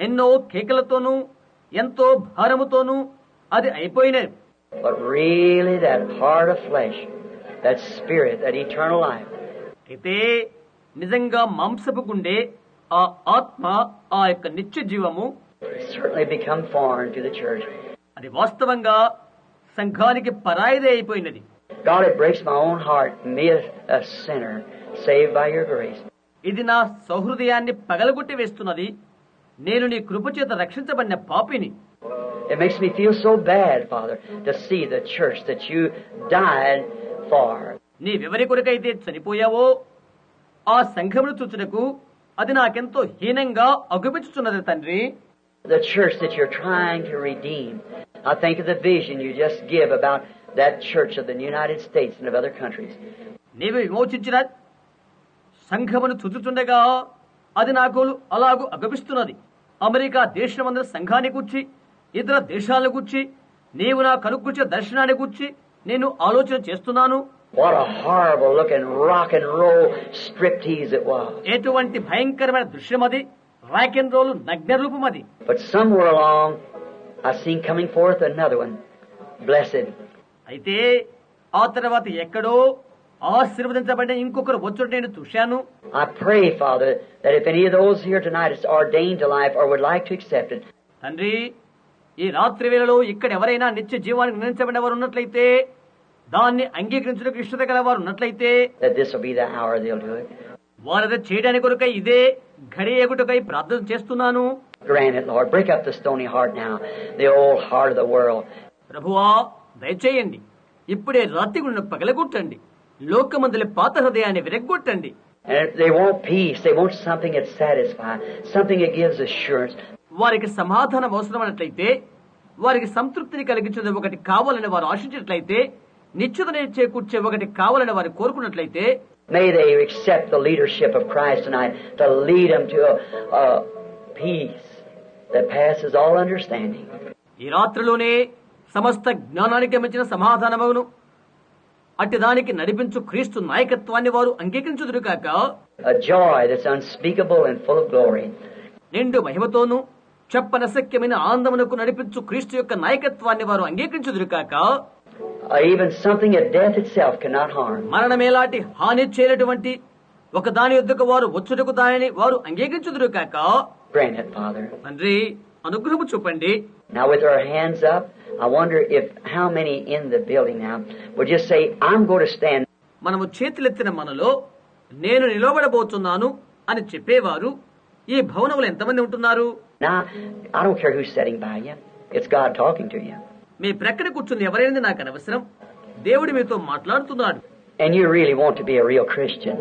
Speaker 1: ఎన్నో కేకలతోనూ ఎంతో భారముతోనూ అది అయిపోయినది.
Speaker 2: But really that heart of flesh, that spirit, that eternal life,
Speaker 1: అయితే నిజంగా మాంసపు గుండె, ఆ ఆత్మ, ఆ యొక్క నిత్య జీవము
Speaker 2: has certainly become foreign to the church.
Speaker 1: అది వాస్తవంగా సంఘానికి పరాయిదే అయిపోయినది.
Speaker 2: God, it breaks my own heart, me a sinner, saved by your grace.
Speaker 1: ఇది నా సౌహృదయాన్ని పగలగొట్టి వేస్తున్నది. నేను నీ కృపచేత రక్షించబడిన పాపిని.
Speaker 2: It makes me feel so bad, Father, to see the church that you died for.
Speaker 1: నీవెవరి కొరకైతే చనిపోయావో ఆ సంఘమును చూచుటకు అది నాకెంతో హీనంగా అగుపించుచున్నది తండ్రి.
Speaker 2: The church that you're trying to redeem. I think of the vision you just give about that church of the United States and of other countries.
Speaker 1: నీవు విమోచించిన సంఘమును చూచుచుండగా అది నాకు అలాగూ అగపిస్తున్నది. అమెరికా దేశమందరి సంఘాన్ని గూర్చి, ఇతర దేశాలను గూర్చి, నీవు నాకు అనుకూర్చే దర్శనాన్ని గూర్చి నేను ఆలోచన చేస్తున్నాను.
Speaker 2: What a horrible looking rock and roll striptease it was.
Speaker 1: ఎటువంటి భయంకరమైన దృశ్యం అది, రాక్ అండ్ రోల్ నగ్న రూపం అది.
Speaker 2: But somewhere along, I seen coming forth another one, blessed.
Speaker 1: అయితే ఆ తర్వాత ఎక్కడో ఆశీర్వదించబడిన ఇంకొకరు వచ్చుట నేను చూశాను.
Speaker 2: I pray, Father, that if any of those here tonight is ordained to life or would like to accept it,
Speaker 1: తండ్రి, ఈ రాత్రి వేళలో ఇక్కడ ఎవరైనా నిత్య జీవానికి నిర్ణయించబడిన వారు ఉన్నట్లయితే, దాన్ని అంగీకరించడానికి ఇష్టత గల వారు ఉన్నట్లయితే,
Speaker 2: that this will be the hour they'll do it.
Speaker 1: వారది చేయడానికి కొరకై ఇదే ఘడి ఎగుటకై ప్రార్థన చేస్తున్నాను.
Speaker 2: Grant it, Lord. Break up the stony heart now, the old heart of the world.
Speaker 1: ప్రభువా, దయచేయండి. ఇప్పుడే రాత్రిగుండును పగలగొట్టండి. లోకమందలి పాత హృదయాన్ని విరగ్గొట్టండి.
Speaker 2: And they want peace. They want something that satisfies, something that gives assurance.
Speaker 1: వారికి సమాధానం అవసరమైనట్లయితే, వారికి సంతృప్తిని కలిగించేది ఒకటి కావాలని వారు ఆశించినట్లయితే, నిశ్చితనే చేకూర్చే ఒకటి కావాలని వారు కోరుకున్నట్లయితే,
Speaker 2: May they accept the leadership of Christ tonight to lead them to a peace that passes all understanding.
Speaker 1: ఈ రాత్రిలోనే సమస్త జ్ఞానానికి మించిన సమాధానమును అట్టి దానికి నడిపించు క్రీస్తు నాయకత్వాన్ని వారు అంగీకరించుదురు కాక,
Speaker 2: A joy that's unspeakable and full of glory.
Speaker 1: నిండు మహిమతోనూ చెప్పనశక్యమైన ఆనందమునకు నడిపించు క్రీస్తు యొక్క నాయకత్వాన్ని వారు అంగీకరించుదురు కాక,
Speaker 2: Even something that death itself cannot harm.
Speaker 1: మరణమేలాంటి హాని చేయనటువంటి ఒక దాని యొద్దకు వారు వచ్చుటకు దానిని వారు అంగీకరించుదురు కాక,
Speaker 2: Grant it, Father.
Speaker 1: తండ్రి, అనుగ్రహము చూపండి.
Speaker 2: Now with our hands up, I wonder if how many in the building now would just say, I'm going to stand.
Speaker 1: మనము చేతులెత్తిన మనలో నేను నిలబడబోతున్నాను అని చెప్పేవారు ఈ భవనంలో ఎంతమంది ఉంటున్నారు?
Speaker 2: Now, I don't care who's sitting by you. It's God talking to you.
Speaker 1: మీ ప్రక్కన కూర్చుని ఎవరైనా నాకు అనవసరం. దేవుడు మీతో మాట్లాడుతున్నాడు.
Speaker 2: And you really want to be a real Christian.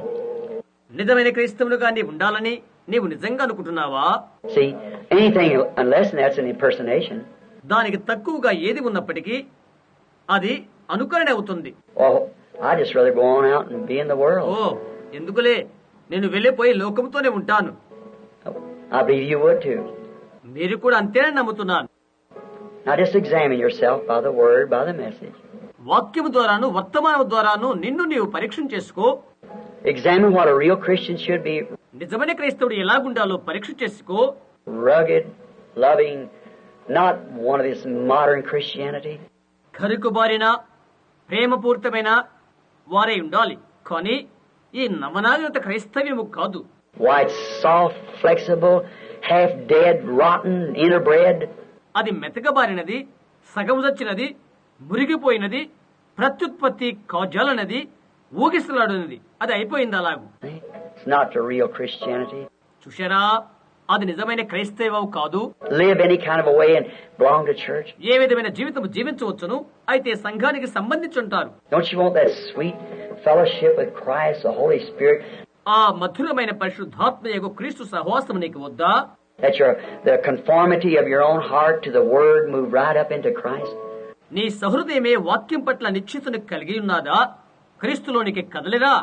Speaker 1: నిజమైన క్రైస్తవులుగా నీవు ఉండాలని నీవు నిజంగా అనుకుంటున్నావా?
Speaker 2: See, anything unless that's an impersonation.
Speaker 1: దానికి తక్కువగా ఏది ఉన్నప్పటికీ అది అనుకరణ అవుతుంది.
Speaker 2: Oh, I'd just rather go on out and be in the world.
Speaker 1: ఓ, ఎందుకులే, నేను వెళ్ళిపోయి లోకంతోనే ఉంటాను.
Speaker 2: I believe you would too.
Speaker 1: మీరు కూడా అంతేనని నమ్ముతున్నాను.
Speaker 2: Now just examine yourself by the word, by the message.
Speaker 1: వాక్యము ద్వారాను వర్తమానం ద్వారాను నిన్ను నీవు పరీక్ష చేసుకో.
Speaker 2: Examine what a real Christian should be.
Speaker 1: నిజమైన క్రైస్తవుడు ఎలాగుండాలో పరీక్ష చేసుకో.
Speaker 2: Rugged, loving, not one of this modern Christianity.
Speaker 1: కరుకుబారిన ప్రేమపూరితమైన వారై ఉండాలి, కానీ ఈ నవనాగరిక క్రైస్తవ్యము కాదు.
Speaker 2: White, soft, flexible, half dead, rotten, interbred.
Speaker 1: అది మెతకబారినది, సగం చచ్చినది, మురిగిపోయినది, ప్రత్యుత్పత్తి కాజాలన్నది, ఊగిసలాడినది. అది అయిపోయింది అలాగూ.
Speaker 2: It's not the real Christianity.
Speaker 1: చూశారా, అది నిజమైన క్రైస్తవం కాదు.
Speaker 2: Live any kind of a way and belong to church.
Speaker 1: ఏ విధమైన జీవితం జీవించవచ్చును, అయితే సంఘానికి సంబంధించుంటారు.
Speaker 2: Don't you want that sweet fellowship with Christ, the Holy Spirit?
Speaker 1: ఆ మధురమైన పరిశుద్ధాత్మయగు క్రీస్తు సహవాసం నీకు వద్దా?
Speaker 2: That the conformity of your own heart to the Word move right up into Christ?
Speaker 1: నీ సహృదయమే వాక్యం పట్ల నిశ్చితను కలిగి ఉన్నదా? క్రీస్తులోనికి కదలిరా.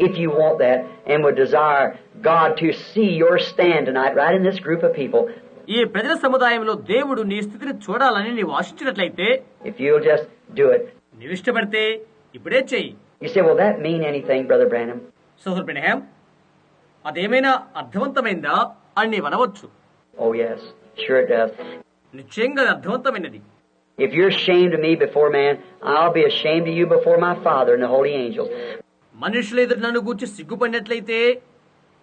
Speaker 2: If you want that and would desire God to see your stand tonight right in this group of people,
Speaker 1: ఈ ప్రజల సముదాయంలో దేవుడు నీ స్థితిని చూడాలని నీవు ఆశించినట్లయితే,
Speaker 2: if you'll just do it.
Speaker 1: నీవు ఇష్టపడితే ఇప్పుడే చెయ్యి.
Speaker 2: You say, will that mean anything, Brother Branham?
Speaker 1: సోదరు బ్రహ్మ, అదేమైనా అర్థవంతమైందా అని నీవు అనవచ్చు.
Speaker 2: Oh yes, sure it does.
Speaker 1: నిశ్చయంగా అర్థవంతమైనది.
Speaker 2: If you're ashamed of me before man, I'll be ashamed of you before my Father and the holy angels.
Speaker 1: మనుషుల ఎదుట నన్ను గూర్చి సిగ్గుపడినట్లయితే,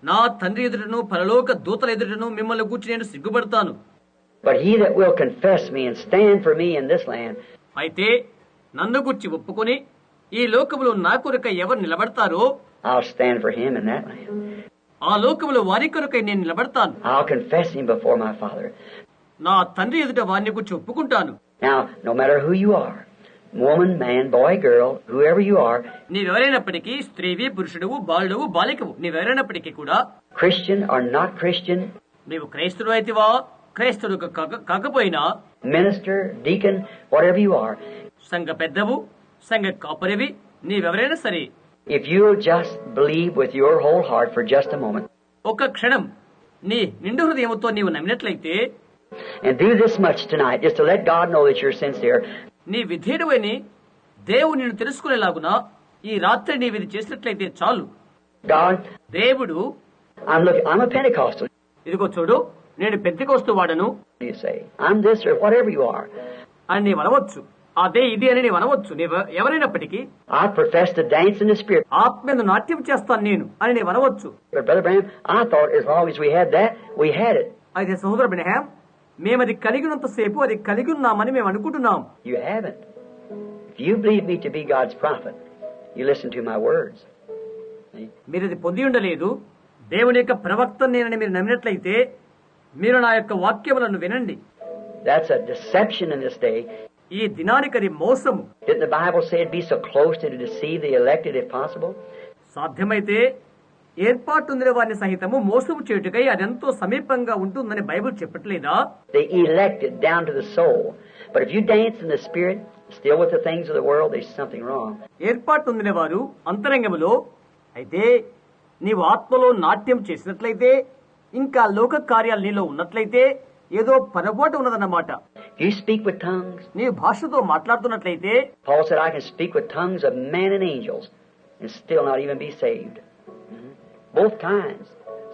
Speaker 1: నా తండ్రి ఎదుటను పరలోక దూతల ఎదుటను మిమ్మల్ని గూర్చి నేను సిగ్గుపడతాను.
Speaker 2: But he that will confess me and stand for me in this land,
Speaker 1: అయితే నన్ను గుర్చి ఒప్పుకొని ఈ లోకములో నా కొరకై ఎవరు నిలబడతారో
Speaker 2: I'll stand for him in that land.
Speaker 1: ఆ లోకములో వారి కొరకై నేను నిలబడతాను.
Speaker 2: I'll confess him before my Father.
Speaker 1: నా తండ్రి ఎదుట వారిని గుర్చి ఒప్పుకుంటాను.
Speaker 2: Now, no matter who you are, woman, man, boy, girl, whoever you are,
Speaker 1: నీవెవరైనప్పటికీ స్త్రీవి, పురుషుడువు, బాలుడువు, బాలికవు, నీవెవరైనప్పటికీ కూడా
Speaker 2: Christian or not Christian,
Speaker 1: నీవు క్రైస్తవుడు అయితివా, క్రైస్తవుడు కాకపోయినా,
Speaker 2: minister, deacon, whatever you are,
Speaker 1: సంఘ పెద్దవు, సంఘ కాపరివి, నీవెవరైనా సరే,
Speaker 2: if you'll just believe with your whole heart for just a moment,
Speaker 1: ఒక్క క్షణం నీ నిండు హృదయముతో నీవు నమ్మినట్లయితే,
Speaker 2: and do this much tonight, just to let God know that you're sincere.
Speaker 1: నీ విధేయుడవని దేవుడు నిన్ను తెలుసుకునేలాగున ఈ రాత్రి నీవిది చేసినట్లయితే చాలు.
Speaker 2: God,
Speaker 1: దేవుడు,
Speaker 2: I'm a Pentecostal.
Speaker 1: ఇదిగో చూడు, నేను పెంతెకోస్తు వాడను
Speaker 2: You say, I'm this or whatever you are.
Speaker 1: అని నీవు అనవచ్చు. అదే ఇది అని నీవు అనవచ్చు. నీవు ఎవరైనప్పటికీ
Speaker 2: I profess to dance in the Spirit.
Speaker 1: ఆత్మీయ నాట్యం చేస్తాను నేను అని నీవు అనవచ్చు.
Speaker 2: But Brother Branham, I thought as long as we had that, we had it.
Speaker 1: అయితే సహోదర బ్రహ్యాం, మేము అది కలిగినంతసేపు అది కలిగి ఉన్నామని మేము అనుకుంటున్నాం.
Speaker 2: You haven't. If you believe me to be God's prophet, you listen to my words. See?
Speaker 1: మీరు అది పొంది ఉండలేదు. దేవుని యొక్క ప్రవక్త నేనని మీరు నమ్మినట్లయితే మీరు నా యొక్క వాక్యములను వినండి.
Speaker 2: That's a deception in this day.
Speaker 1: ఈ దినానికి అది మోసము.
Speaker 2: Didn't the Bible say it'd be so close to deceive the elected if possible?
Speaker 1: సాధ్యమైతే ఏర్పాటు ఉందిన వారిని సహితము మోసము చేయుటకై అదెంతో సమీపంగా ఉంటుందని Bible చెప్పట్లేదా?
Speaker 2: They elected down to the soul. But if you dance in the Spirit, still with the things of the world, there's something wrong.
Speaker 1: ఏర్పాటు ఉందిన వారు అంతరంగములో, అయితే నీవు ఆత్మలో నాట్యం చేసినట్లయితే, ఇంకా లోక కార్యాలు నీలో ఉన్నట్లయితే ఏదో పొరపాటు ఉన్నదన్నమాట.
Speaker 2: If you speak with tongues,
Speaker 1: నీవు భాషతో మాట్లాడుతున్నట్లయితే,
Speaker 2: Paul said, I can speak with tongues of men and angels and still not even be saved. Both kinds.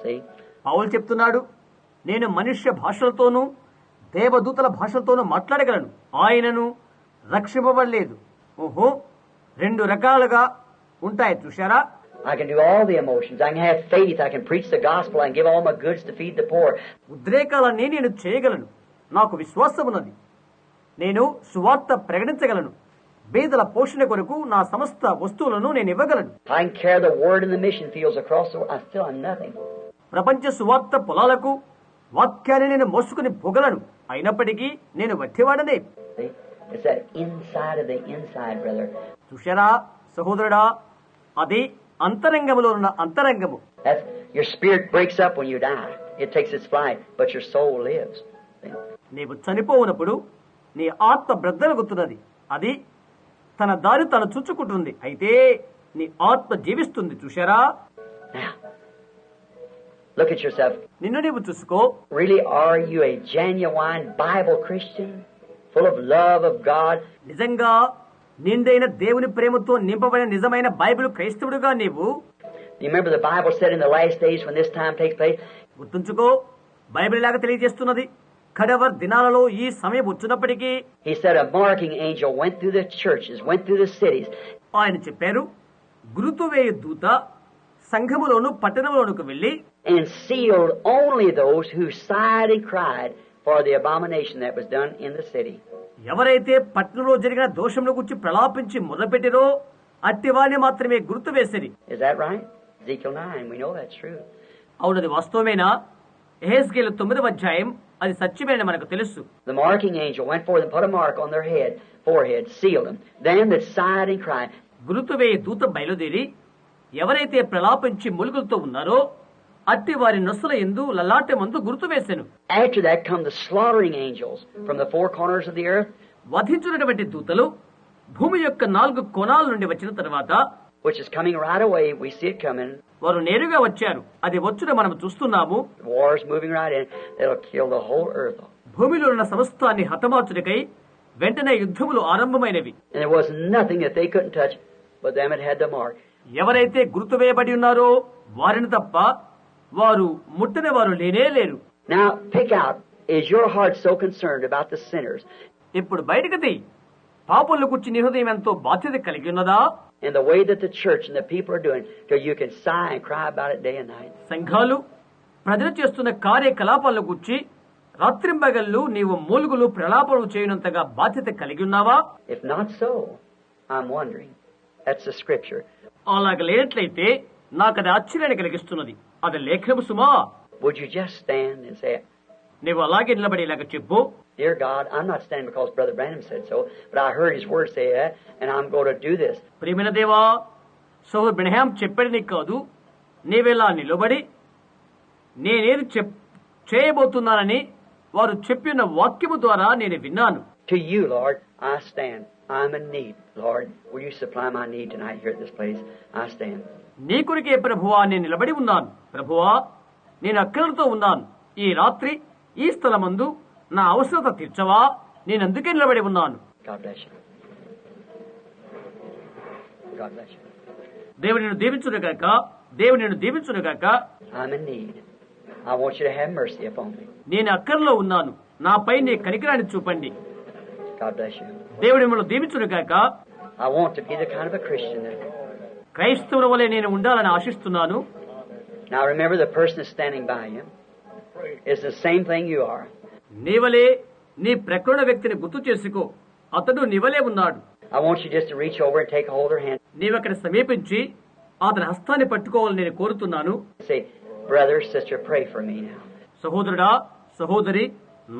Speaker 2: See?
Speaker 1: పౌలు చెప్తున్నాడు, నేను మనుష్య భాషలతోనూ దేవదూతల భాషలతోనూ మాట్లాడగలను, ఆయనను రక్షింపబడలేదు. ఓహో, రెండు రకాలుగా ఉంటాయి చూశారా?
Speaker 2: I can do all the emotions. I can have faith. I can preach the gospel. I can give all my goods to feed the poor.
Speaker 1: ఉద్రేకాలన్నీ నేను చేయగలను, నాకు విశ్వాసం ఉన్నది, నేను సువార్త ప్రకటించగలను, బీదల పోషణ కొరకు నా సమస్త వస్తువులను నేను ఇవ్వగలను.
Speaker 2: I can carry the word in the mission fields across the world. I still am nothing.
Speaker 1: ప్రపంచ సువార్త పొలాలకు వాక్యాన్ని నేను మోసుకుని పోగలను, అయినప్పటికీ నేను వట్టివాడనే.
Speaker 2: See? It's that inside of the inside, brother.
Speaker 1: చూశారా సహోదరుడా, అది అంతరంగములో ఉన్న అంతరంగము.
Speaker 2: That's, your spirit breaks up when you die. It takes its flight, but your soul lives. See?
Speaker 1: నీవు చనిపోవునప్పుడు నీ ఆత్మ బ్రద్దలుగుతున్నది, అది తన దారి తను చుచ్చుకుంటుంది, అయితే నీ ఆత్మ జీవిస్తుంది. చూశారా?
Speaker 2: Now, look at yourself.
Speaker 1: నిన్ను నీవు చూసుకో.
Speaker 2: Really, are you a genuine Bible Christian, full of love of God?
Speaker 1: నిజంగా నిండైన దేవుని ప్రేమతో నింపబడిన నిజమైన బైబిల్ క్రైస్తవుడుగా నీవు?
Speaker 2: You remember the Bible said in the last days when this time takes place,
Speaker 1: గుర్తుంచుకో, బైబిల్ లాగా తెలియజేస్తున్నది, కడవర్ దినాలలో ఈ సమయం వచ్చినప్పటికీ
Speaker 2: He said a marking angel went through the churches, went through the cities,
Speaker 1: ఆయన చెప్పారు, గురుతు వేయు దూత సంఘములోను పట్టణంలోనికి వెళ్లి
Speaker 2: and sealed only those who sighed and cried for the abomination that was done in the city.
Speaker 1: ఎవరైతే పట్టణంలో జరిగిన దోషంలో గురించి ప్రలాపించి మొదలుపెట్టిరో అట్టివారిని మాత్రమే గుర్తు వేసేది.
Speaker 2: Is that right? Ezekiel 9, we know that's true.
Speaker 1: అవునది వాస్తవమేనా? ఎహెజ్కేలు 9వ అధ్యాయం అది సత్యమేనని మనకు తెలుసు.
Speaker 2: The marking angel went forth and put a mark on their head, forehead, sealed them. Them that sighed and cried.
Speaker 1: గుర్తు వేయి దూత బయలుదేరి ఎవరైతే ప్రలాపించి ములుగులతో ఉన్నారో అట్టి వారి నొసల యందు లలాటె మందు గుర్తు వేసెను.
Speaker 2: After that come the slaughtering angels from the four corners of the earth,
Speaker 1: వధించున్నటువంటి దూతలు భూమి యొక్క 4 కోణాల నుండి వచ్చిన తర్వాత,
Speaker 2: which is coming right away. We see it coming.
Speaker 1: వారు నేరుగా వచ్చారు, అది వచ్చుట మనం చూస్తున్నాము.
Speaker 2: Wars moving right in. That'll kill the whole earth.
Speaker 1: భూమిలో ఉన్న సమస్తాన్ని హతమార్చుటకై వెంటనే యుద్ధములు ఆరంభమైనవి.
Speaker 2: And there was nothing that they couldn't touch, but them that had the mark.
Speaker 1: ఎవరైతే గుర్తు వేయబడి ఉన్నారో వారిని తప్ప వారు ముట్టని వారు లేనే లేరు.
Speaker 2: Now, pick out, is your heart so concerned about the sinners?
Speaker 1: ఇప్పుడు బయటకు తీ, పాపుల గురించి నీ హృదయం ఎంతో బాధ్యత కలిగి ఉన్నదా?
Speaker 2: In the way that the church and the people are doing, till you can sigh and cry about it day and night.
Speaker 1: సంఘాలు ప్రజలు చేస్తున్న కార్యకలాపాల గురించి రాత్రింబగళ్ళు నీవు మూలుగులు ప్రలాపనలు చేయనంతగా బాధ్యత కలిగి ఉన్నావా?
Speaker 2: If not so, I'm wondering. That's the scripture.
Speaker 1: అలాగ లేనట్లయితే నాకు అది ఆశ్చర్యాన్ని కలిగిస్తున్నది. అది లేఖనము సుమా.
Speaker 2: Would you just stand and say,
Speaker 1: నీవు అలాగే నిలబడి ఇలాగ చెప్పు.
Speaker 2: Dear God, I'm not standing because Brother Branham said so, but I heard his word say that, and I'm going to do this.
Speaker 1: ప్రియమైన దేవా, సోదరుడు బ్రహ్మాం చెప్పేది కాదు, నీవెలా నిలబడి నేనేది చేయబోతున్నానని వారు చెప్పిన వాక్యము ద్వారా నేను విన్నాను.
Speaker 2: To you, Lord, I stand. I'm in need, Lord. Will you supply my need tonight here at this place? I stand.
Speaker 1: నీ కొరికే ప్రభువా నేను నిలబడి ఉన్నాను. ప్రభువా, నేను అక్కలతో ఉన్నాను. ఈ రాత్రి ఈ స్థలమందు నా అవసరత తీర్చవా? నేను అందుకే నిలబడి ఉన్నాను.
Speaker 2: God bless you. God bless you.
Speaker 1: దేవుడు నిన్ను దీవించునుగాక. దేవుడు నిన్ను దీవించునుగాక.
Speaker 2: I'm in need. I want you to have mercy upon me.
Speaker 1: నేను అక్కరలో ఉన్నాను. నాపై నీ కనికరాన్ని చూపండి.
Speaker 2: God bless you.
Speaker 1: దేవుడు మిమ్మల్ని దీవించునుగాక.
Speaker 2: I want to be the kind of a Christian that...
Speaker 1: క్రైస్తవుల వలె నేను ఉండాలని ఆశిస్తున్నాను.
Speaker 2: Now remember, the person that's standing by you is the same thing you are.
Speaker 1: నీవలే నీ ప్రకృణ వ్యక్తిని గుర్తు చేసుకో. అతడు నీవలే ఉన్నాడు.
Speaker 2: I want you just to reach over and take hold of her hand.
Speaker 1: నీవక్కడ సమీపించి అతని హస్తాన్ని పట్టుకోవాలని నేను కోరుతున్నాను.
Speaker 2: Say, brother, sister, pray for me now.
Speaker 1: సహోదరుడా, సహోదరి,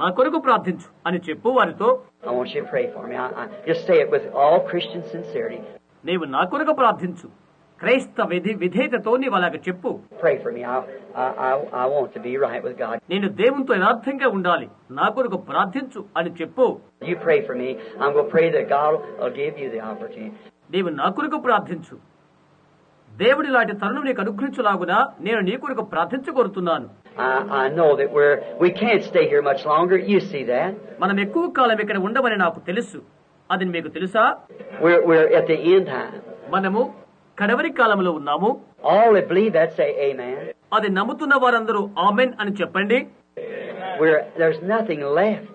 Speaker 1: నా కొరకు ప్రార్థించు అని చెప్పు వారితో.
Speaker 2: I want you to pray for me. I just say it with all Christian sincerity.
Speaker 1: నీవు నా కొరకు ప్రార్థించు. క్రైస్తవ విధేయతతో నీవు అలాగ చెప్పు.
Speaker 2: Pray for me. I want to be right with God.
Speaker 1: నేను దేవునితో యథార్థంగా ఉండాలి. నా కొరకు ప్రార్థించు అని చెప్పు.
Speaker 2: You pray for me. I'm going to pray that God will give you the opportunity.
Speaker 1: నీవు నా కొరకు ప్రార్థించు. దేవుడి లాంటి తరుణం నీకు అనుగ్రహించులాగునా నేను నీ కొరకు ప్రార్థించగోరుతున్నాను.
Speaker 2: I know that we can't stay here much longer. You see that?
Speaker 1: మనం ఎక్కువ కాలం ఇక్కడ ఉండమని నాకు తెలుసు. అది మీకు తెలుసా?
Speaker 2: We're at the end time.
Speaker 1: మనము కడవరి కాలంలో ఉన్నాము.
Speaker 2: All that believe that say amen.
Speaker 1: అది నమ్ముతున్న వారందరూ ఆమెన్ అని చెప్పండి.
Speaker 2: There's nothing left.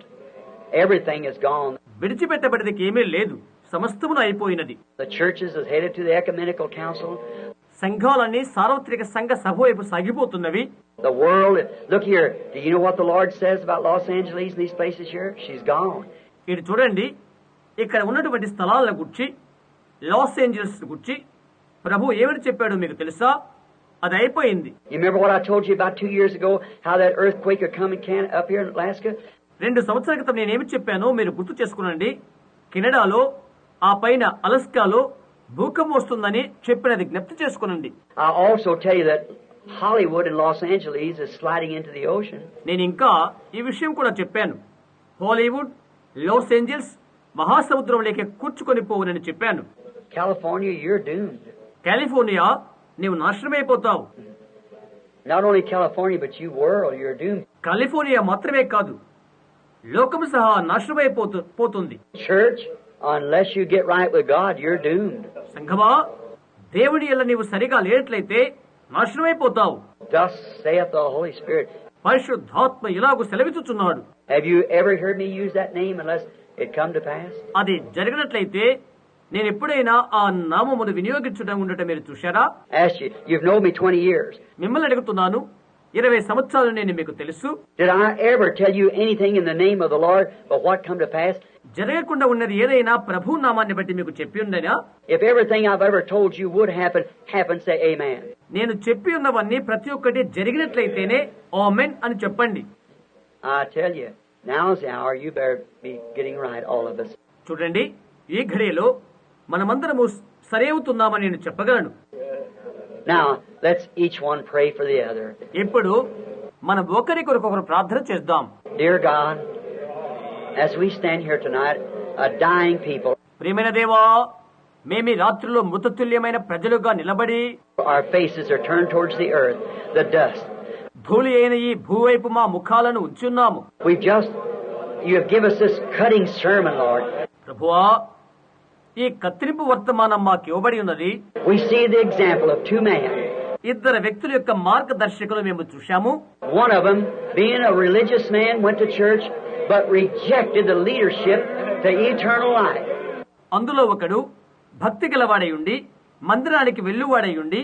Speaker 2: Everything is gone.
Speaker 1: విడిచిపెట్టబడినది ఏమీ లేదు. సమస్తమును అయిపోయినది.
Speaker 2: The churches is headed to the ecumenical council.
Speaker 1: సంఘాలన్నీ సార్వత్రిక సంఘ సభ వైపు సాగిపోతున్నవి.
Speaker 2: The world, look here. Do you know what the Lord says about Los Angeles and these places here? She's gone.
Speaker 1: ఇది చూడండి, ఇక్కడ ఉన్నటువంటి స్థలాల గురించి, లాస్ ఏంజల్స్ గురించి ప్రభు ఏమని చెప్పాడో మీకు తెలుసా? అది అయిపోయింది.
Speaker 2: You remember what I told you about 2 years ago? How that earthquake would come in up here in Alaska?
Speaker 1: 2 సంవత్సరాల క్రితం నేనేమి చెప్పానో మీరు గుర్తు చేసుకునండి. కెనడాలో, ఆ పైన అలస్కాలో భూకంపం వస్తుందని చెప్పినది జ్ఞప్తి చేసుకునండి.
Speaker 2: I also tell you that Hollywood and Los Angeles is sliding into the ocean.
Speaker 1: నేను ఇంకా ఈ విషయం కూడా చెప్పాను. హాలీవుడ్, లాస్ ఏంజల్స్ మహాసముద్రంలోకి కూర్చుకొని పోవునని చెప్పాను.
Speaker 2: California, you're doomed.
Speaker 1: కాలిఫోర్నియా, నీవు నాశనమైపోతావు.
Speaker 2: Not only California, but you world, you're doomed.
Speaker 1: California మాత్రమే కాదు, లోకము సహా నాశనమైపోతుంది.
Speaker 2: Church, unless you get right with God, you're doomed.
Speaker 1: సంఘమా, దేవుని యందు నీవు సరిగా లేనట్లయితే నాశనమైపోతావు.
Speaker 2: Thus saith the Holy Spirit.
Speaker 1: పరిశుద్ధాత్మ ఇలాగు సెలవిచ్చుచున్నాడు.
Speaker 2: Have you ever heard me use that name unless it come to pass?
Speaker 1: అది జరిగినట్లయితే నేను ఎప్పుడైనా ఆ నామమును వినియోగించడం ఉండటం మీరు చూశారా?
Speaker 2: Ask you. You've known me 20 years.
Speaker 1: మిమ్మల్ని అడుగుతున్నాను, 20 సంవత్సరాలు నేను మీకు తెలుసు.
Speaker 2: Did I ever tell you anything in the name of the Lord but what come to pass?
Speaker 1: జరగకుండా ఉన్నది ఏదైనా ప్రభు నామాన్ని బట్టి మీకు చెప్పి ఉండేనా?
Speaker 2: If everything I've ever told you would happen, say amen.
Speaker 1: నేను చెప్పి ఉన్నవన్నీ ప్రతి ఒక్కటి జరిగినట్లయితేనే ఆమెన్ అని చెప్పండి.
Speaker 2: I tell you, now's the hour. You better be getting right, all of us.
Speaker 1: చూడండి, ఈ ఘడియలో మనమందరము సరైవుతున్నామని నేను చెప్పగలను.
Speaker 2: Now, let's each one pray for the other.
Speaker 1: ఇప్పుడు మనం ఒకరికొకరు ప్రార్థన చేద్దాం.
Speaker 2: Dear God, as we stand here tonight, a dying people,
Speaker 1: ప్రియమైన దేవా, మేమీ రాత్రిలో మృతతుల్యమైన ప్రజలుగా నిలబడి
Speaker 2: our faces are turned towards the earth, the dust.
Speaker 1: ధూళి అయిన ఈ భూవైపు మా ముఖాలను ఉంచున్నాము.
Speaker 2: You have given us this cutting sermon, Lord.
Speaker 1: ప్రభువా, ఈ కత్తిరింపు వర్తమానం మాకు ఇవ్వబడి ఉన్నది.
Speaker 2: We see the example of 2 men.
Speaker 1: 2 వ్యక్తుల యొక్క మార్గదర్శకులు మేము చూశాము.
Speaker 2: One of them, being a religious man, went to church but rejected the leadership to eternal life.
Speaker 1: అందులో ఒకడు భక్తి గలవాడై ఉండి మందిరానికి వెళ్ళువాడై ఉండి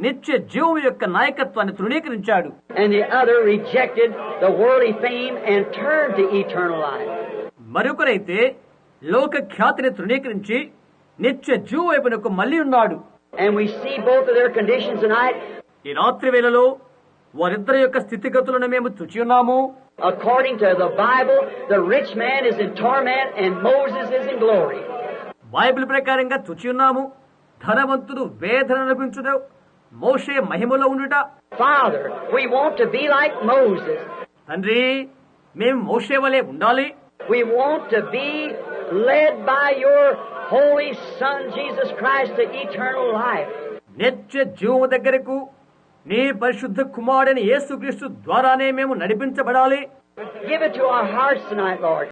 Speaker 1: నిత్య జీవం యొక్క నాయకత్వాన్ని తృణీకరించాడు.
Speaker 2: And the other rejected the worldly fame and turned to eternal life.
Speaker 1: మరొకరైతే లోక ఖ్యాతిని తృణీకరించి నిత్య జీవ వైపునకు మళ్ళీ ఉన్నాడు.
Speaker 2: And we see both of their conditions tonight.
Speaker 1: ఈ రాత్రి వేళలో వారిద్దరి యొక్క స్థితిగతులను మేము చూచి ఉన్నాము.
Speaker 2: According to the Bible, the rich man is in torment and Moses is in glory.
Speaker 1: Bible ప్రకారంగా చూచి ఉన్నాము. ధనవంతుడు వేదన అనుభవించుట, మోషే మహిమలో ఉండుట.
Speaker 2: Father, we want to be like Moses.
Speaker 1: తండ్రి, మేము మోషే వలె ఉండాలి.
Speaker 2: We want to be led by your Holy Son, Jesus Christ, to eternal life.
Speaker 1: నిత్య జీవము దగ్గరకు నీ పరిశుద్ధ కుమారుడైన యేసుక్రీస్తు ద్వారానే మేము నడిపించబడాలి.
Speaker 2: Give it to our hearts tonight, Lord.